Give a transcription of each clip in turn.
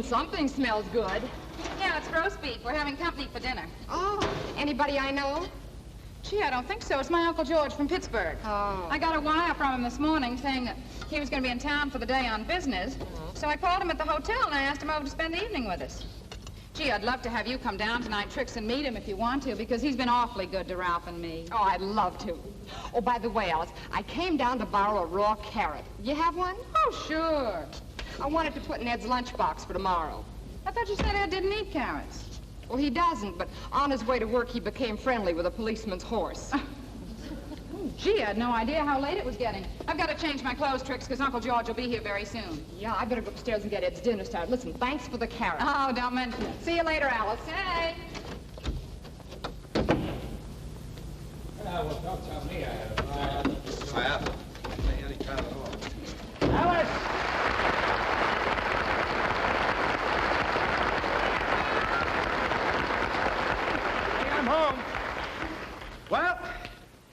something smells good. Yeah, it's roast beef. We're having company for dinner. Oh, anybody I know? Gee, I don't think so. It's my Uncle George from Pittsburgh. Oh. I got a wire from him this morning saying that he was going to be in town for the day on business. So I called him at the hotel and I asked him over to spend the evening with us. Gee, I'd love to have you come down tonight, Trix, and meet him if you want to, because he's been awfully good to Ralph and me. Oh, I'd love to. Oh, by the way, Alice, I came down to borrow a raw carrot. You have one? Oh, sure. I wanted to put in Ed's lunchbox for tomorrow. I thought you said Ed didn't eat carrots. Well, he doesn't, but on his way to work, he became friendly with a policeman's horse. Oh, gee, I had no idea how late it was getting. I've got to change my clothes, Trix, because Uncle George will be here very soon. Yeah, I better go upstairs and get Ed's dinner started. Listen, thanks for the carrot. Oh, don't mention it. See you later, Alice. Hey. Well, don't tell me I had a I have. Any time at all. Alice! Hey, I'm home. Well,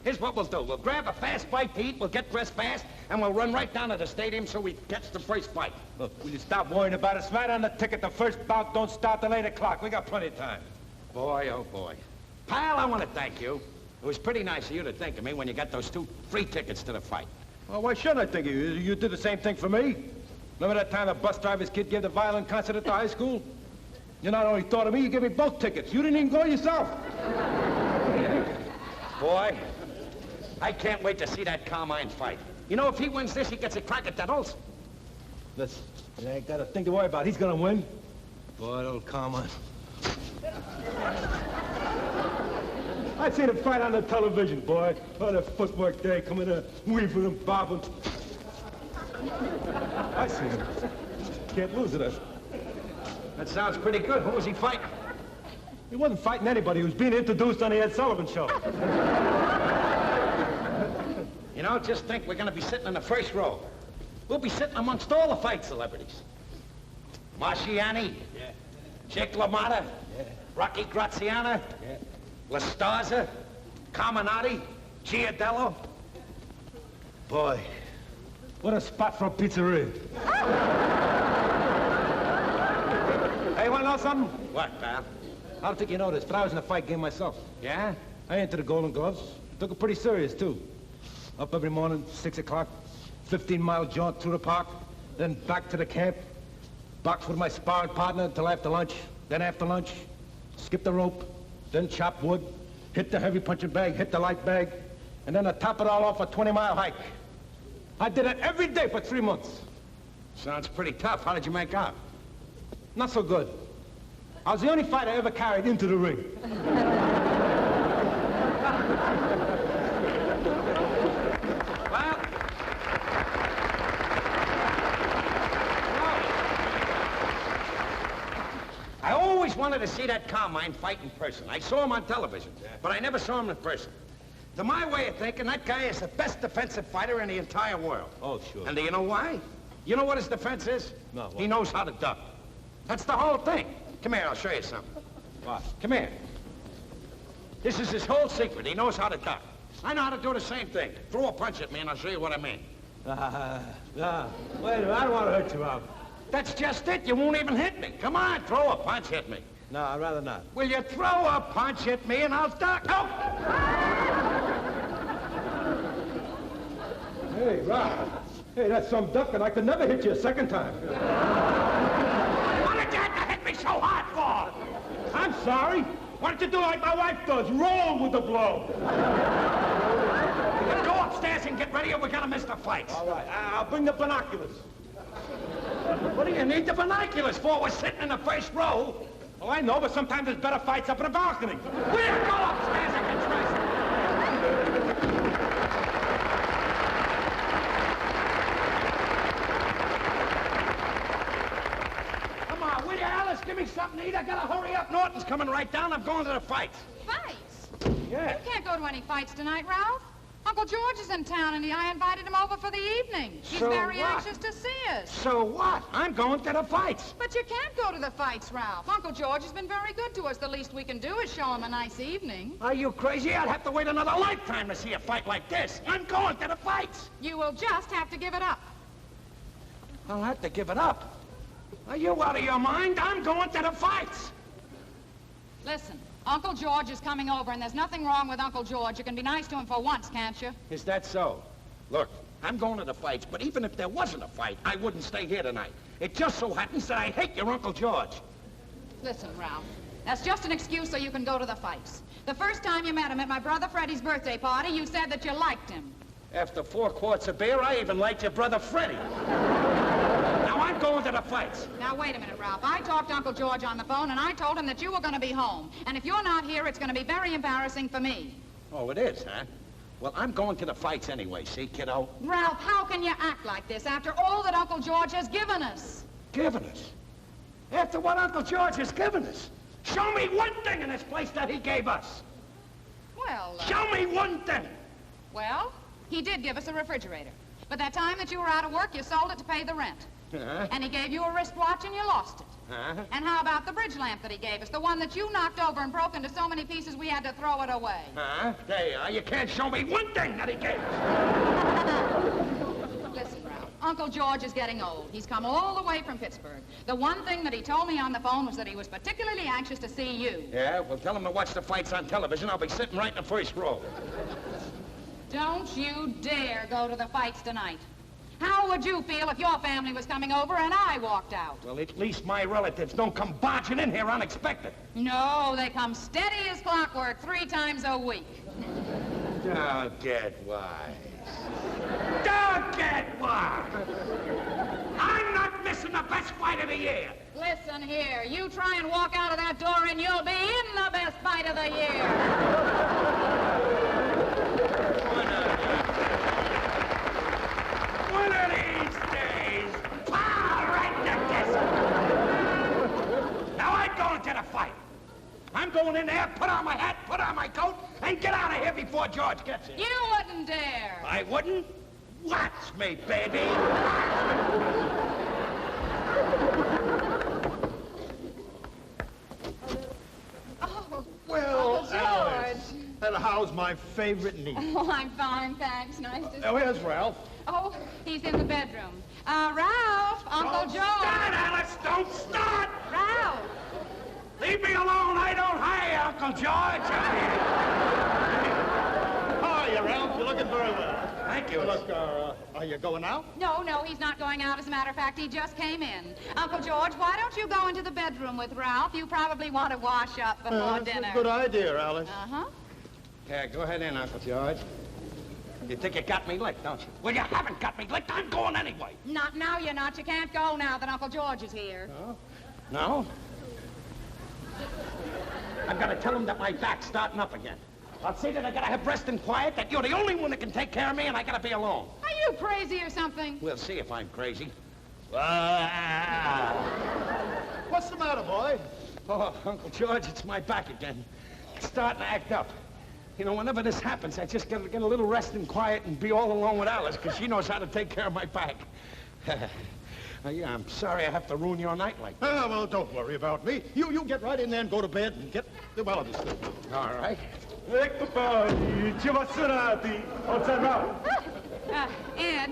here's what we'll do. We'll grab a fast bite to eat, we'll get dressed fast, and we'll run right down to the stadium so we catch the first fight. Look, will you stop worrying about us? Right on the ticket. The first bout don't start till 8 o'clock. We got plenty of time. Boy, oh boy. Pal, I want to thank you. It was pretty nice of you to think of me when you got those 2 free tickets to the fight. Well, why shouldn't I think of you? You did the same thing for me. Remember that time the bus driver's kid gave the violin concert at the high school? You not only thought of me, you gave me both tickets. You didn't even go yourself. Boy, I can't wait to see that Carmine fight. You know, if he wins this, he gets a crack at that Dulce. Listen, you ain't got a thing to worry about. He's gonna win. Boy, old Carmine. I seen him fight on the television, boy. Oh, the footwork there, coming in, weaving and bobbing. I seen him. Can't lose it. That sounds pretty good. Who was he fighting? He wasn't fighting anybody. He was being introduced on the Ed Sullivan Show. You know, just think we're going to be sitting in the first row. We'll be sitting amongst all the fight celebrities. Marciani. Yeah. Chick LaMotta. Yeah. Rocky Graziano. Yeah. La Starza. Carminati. Giardello. Boy, what a spot for a pizzeria. Hey, you want to know something? What, pal? I don't think you know this, but I was in a fight game myself. Yeah? I entered the Golden Gloves. Took it pretty serious, too. Up every morning, 6 o'clock, 15-mile jaunt through the park, then back to the camp, box with my sparring partner until after lunch, then after lunch, skip the rope, then chop wood, hit the heavy punching bag, hit the light bag, and then to top it all off, a 20-mile hike. I did it every day for 3 months. Sounds pretty tough. How did you make out? Not so good. I was the only fighter I ever carried into the ring. Well, I always wanted to see that Carmine fight in person. I saw him on television, but I never saw him in person. To my way of thinking, that guy is the best defensive fighter in the entire world. Oh, sure. And do you know why? You know what his defense is? No, what? He knows how to duck. That's the whole thing. Come here, I'll show you something. What? Come here. This is his whole secret. He knows how to duck. I know how to do the same thing. Throw a punch at me and I'll show you what I mean. Wait a minute, I don't want to hurt you, Ralph. That's just it. You won't even hit me. Come on, throw a punch at me. No, I'd rather not. Will you throw a punch at me and I'll duck? Oh! Hey, Ralph. Hey, that's some ducking. I could never hit you a second time. What did you have to hit me so hard for? I'm sorry. Why don't you do like my wife does? Roll with the blow. You gotta go upstairs and get ready or we're gonna miss the fights. All right, I'll bring the binoculars. What do you need the binoculars for? We're sitting in the first row. Oh, I know, but sometimes there's better fights up in the balcony. We'll go upstairs and get dressed. Come on, will you, Alice? Give me something to eat. I gotta hurry up. Norton's coming right down. I'm going to the fights. Fights? Yeah. You can't go to any fights tonight, Ralph. Uncle George is in town, and I invited him over for the evening. He's So very what? anxious to see us. So what? I'm going to the fights. But you can't go to the fights, Ralph. Uncle George has been very good to us. The least we can do is show him a nice evening. Are you crazy? I'd have to wait another lifetime to see a fight like this. I'm going to the fights. You will just have to give it up. I'll have to give it up. Are you out of your mind? I'm going to the fights. Listen, Uncle George is coming over, and there's nothing wrong with Uncle George. You can be nice to him for once, can't you? Is that so? Look, I'm going to the fights, but even if there wasn't a fight, I wouldn't stay here tonight. It just so happens that I hate your Uncle George. Listen, Ralph, that's just an excuse so you can go to the fights. The first time you met him at my brother Freddie's birthday party, you said that you liked him. After 4 quarts of beer, I even liked your brother Freddie. Now I'm going to the fights. Now, wait a minute, Ralph. I talked to Uncle George on the phone, and I told him that you were going to be home. And if you're not here, it's going to be very embarrassing for me. Oh, it is, huh? Well, I'm going to the fights anyway, see, kiddo? Ralph, how can you act like this after all that Uncle George has given us? Given us? After what Uncle George has given us? Show me one thing in this place that he gave us. Well, Show me one thing. Well, he did give us a refrigerator. But that time that you were out of work, you sold it to pay the rent. And he gave you a wristwatch and you lost it. And how about the bridge lamp that he gave us? The one that you knocked over and broke into so many pieces we had to throw it away. There you are. You can't show me one thing that he gave us. Listen, Ralph, Uncle George is getting old. He's come all the way from Pittsburgh. The one thing that he told me on the phone was that he was particularly anxious to see you. Yeah, well, tell him to watch the fights on television. I'll be sitting right in the first row. Don't you dare go to the fights tonight. How would you feel if your family was coming over and I walked out? Well, at least my relatives don't come barging in here unexpected. No, they come steady as clockwork 3 times a week. Don't get wise. Don't get wise. I'm not missing the best fight of the year. Listen here, you try and walk out of that door and you'll be in the best fight of the year. One of these days, right in the desert. Now I'm going to the fight. I'm going in there, put on my hat, put on my coat, and get out of here before George gets here. You wouldn't dare. I wouldn't? Watch me, baby. Oh, Well, Uncle Alice. George. And how's my favorite niece? Oh, I'm fine, thanks. Nice to see you. Where's Ralph? Oh, he's in the bedroom. Ralph, Uncle Don't George. start, Alice! Don't start! Ralph. Leave me alone! I don't hire Uncle George! How are you, Ralph? You're looking very well. Thank you. Look, are you going out? No, he's not going out. As a matter of fact, he just came in. Uncle George, why don't you go into the bedroom with Ralph? You probably want to wash up before That's dinner. a good idea, Alice. Uh-huh. Yeah, go ahead in, Uncle George. You think you got me licked, don't you? Well, you haven't got me licked. I'm going anyway. Not now, you're not. You can't go now that Uncle George is here. No? I've got to tell him that my back's starting up again. I'll say that I gotta have rest and quiet, that you're the only one that can take care of me, and I gotta be alone. Are you crazy or something? We'll see if I'm crazy. What's the matter, boy? Oh, Uncle George, it's my back again. It's starting to act up. You know, whenever this happens, I just gotta get a little rest and quiet and be all alone with Alice, because she knows how to take care of my back. Yeah, I'm sorry I have to ruin your night like that. Well, don't worry about me. You get right in there and go to bed and get the well of this thing. All right. Ed,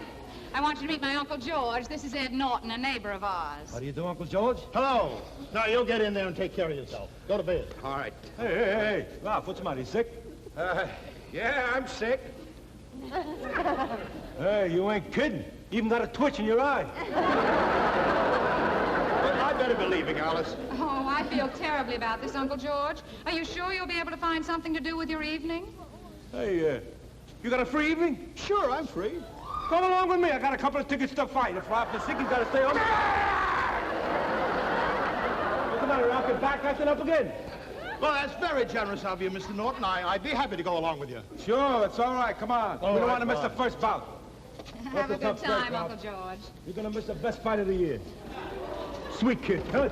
I want you to meet my Uncle George. This is Ed Norton, a neighbor of ours. How do you do, Uncle George? Hello. Now, you get in there and take care of yourself. Go to bed. All right. Hey. Ralph, what's the matter? You sick? Yeah, I'm sick. Hey, you ain't kidding. Even got a twitch in your eye. Well, I better be leaving, Alice. Oh, I feel terribly about this, Uncle George. Are you sure you'll be able to find something to do with your evening? Hey, you got a free evening? Sure, I'm free. Come along with me. I got a couple of tickets to fight. If Ralph is sick, he's got to stay home. What's the matter, Ralph? Your back acting up again? Well, that's very generous of you, Mr. Norton. I'd be happy to go along with you. Sure, it's all right. Come on. We don't want to miss the first bout. Have a a good tough break, time, Ralph. Uncle George. You're going to miss the best fight of the year. Sweet kid. Huh?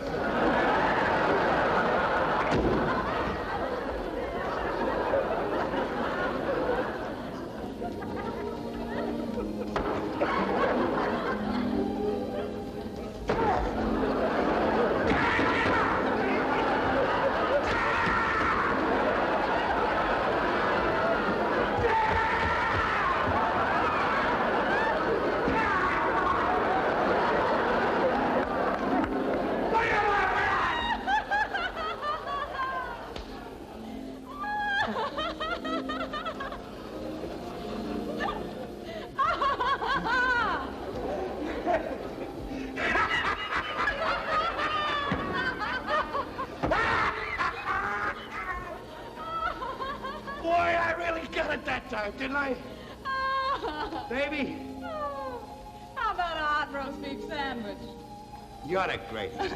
Boy, I really got it that time, didn't I? Baby? How about a hot roast beef sandwich? You're the greatest.